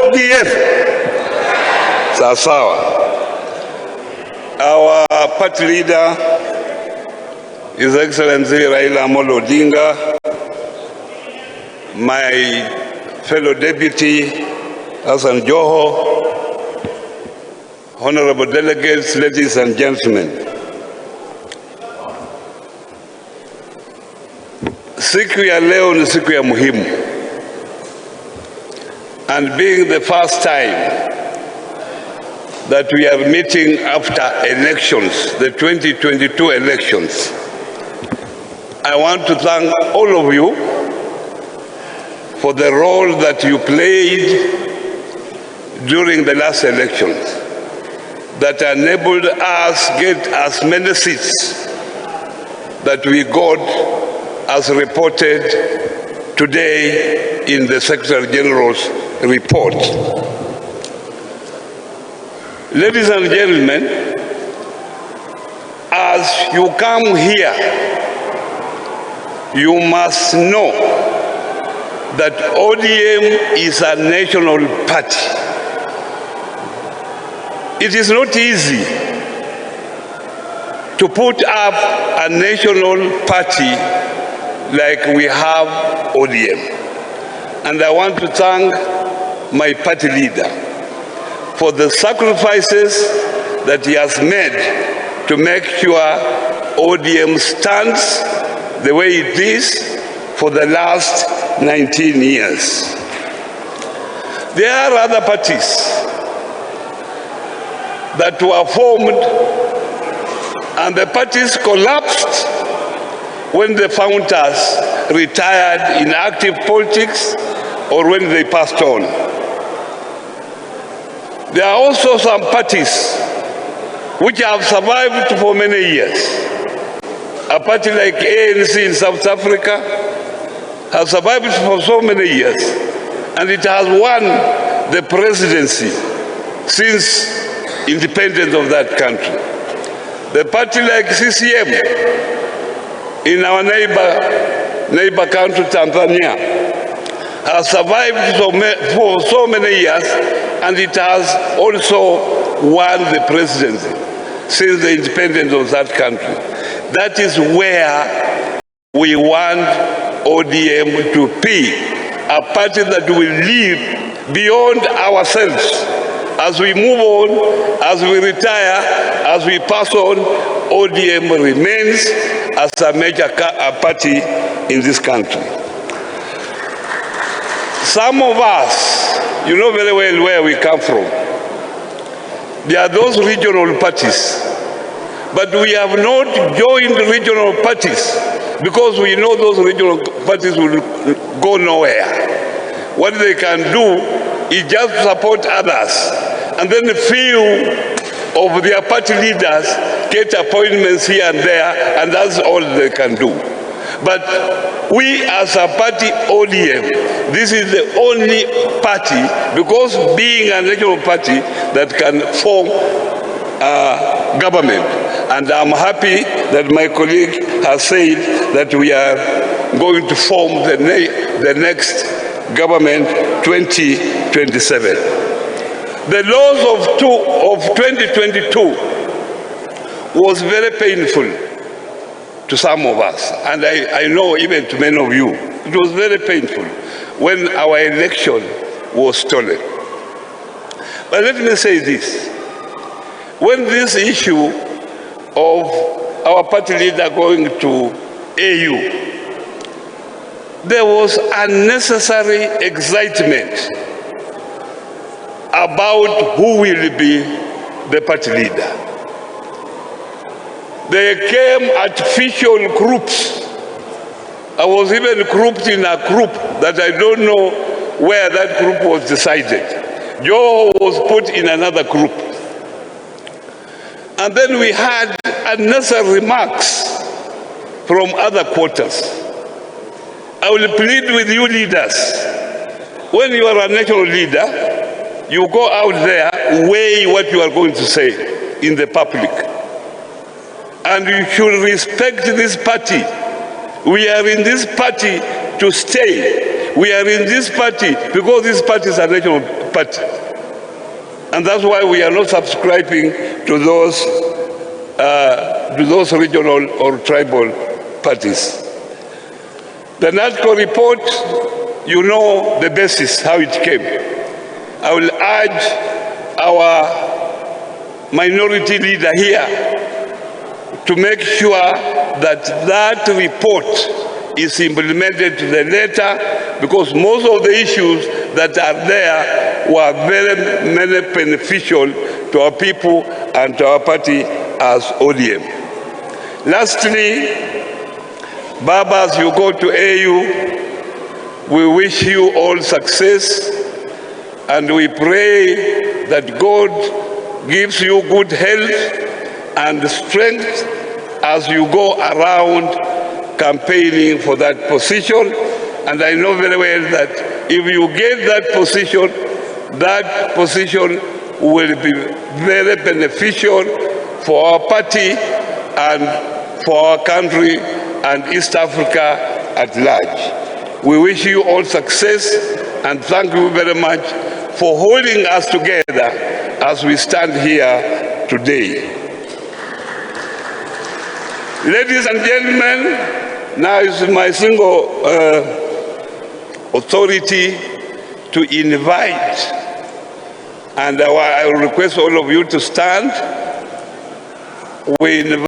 ODM. Sawa. Our party leader, His Excellency Raila Amolo Odinga, my fellow deputy, Hassan Joho, honorable delegates, ladies and gentlemen. Siku ya leo ni siku ya muhimu. And being the first time that we are meeting after elections, the 2022 elections, I want to thank all of you for the role that you played during the last elections that enabled us get as many seats that we got as reported today in the Secretary General's report. Ladies and gentlemen, as you come here, you must know that ODM is a national party. It is not easy to put up a national party like we have ODM. And I want to thank my party leader for the sacrifices that he has made to make sure ODM stands the way it is for the last 19 years. There are other parties that were formed and the parties collapsed when the founders retired in active politics or when they passed on. There are also some parties which have survived for many years. A party like ANC in South Africa has survived for so many years, and it has won the presidency since independence of that country. The party like CCM in our neighbor country, Tanzania, has survived for so many years, and it has also won the presidency since the independence of that country. That is where we want ODM to be, a party that will live beyond ourselves. As we move on, as we retire, as we pass on, ODM remains as a major party in this country. Some of us, you know very well where we come from. There are those regional parties, but we have not joined regional parties because we know those regional parties will go nowhere. What they can do is just support others, and then a few of their party leaders get appointments here and there, and that's all they can do. But we as a party, ODM, this is the only party, because being a national party, that can form government. And I'm happy that my colleague has said that we are going to form the next government 2027. The loss of 2022 was very painful to some of us, and I know even to many of you. It was very painful when our election was stolen. But let me say this. When this issue of our party leader going to AU, there was unnecessary excitement about who will be the party leader. They came artificial groups. I was even grouped in a group that I don't know where that group was decided. Joho was put in another group. And then we had unnecessary remarks from other quarters. I will plead with you leaders. When you are a national leader, you go out there, weigh what you are going to say in the public. And you should respect this party. We are in this party to stay. We are in this party because this party is a national party. And that's why we are not subscribing to those regional or tribal parties. The NADCO report, you know the basis, how it came. I will urge our minority leader here to make sure that that report is implemented to the letter, because most of the issues that are there were very beneficial to our people and to our party as ODM. Lastly, Baba, as you go to AU, we wish you all success, and we pray that God gives you good health and strength as you go around campaigning for that position. And I know very well that if you get that position will be very beneficial for our party and for our country and East Africa at large. We wish you all success, and thank you very much for holding us together as we stand here today. Ladies and gentlemen, now is my single authority to invite, and I will request all of you to stand. We invite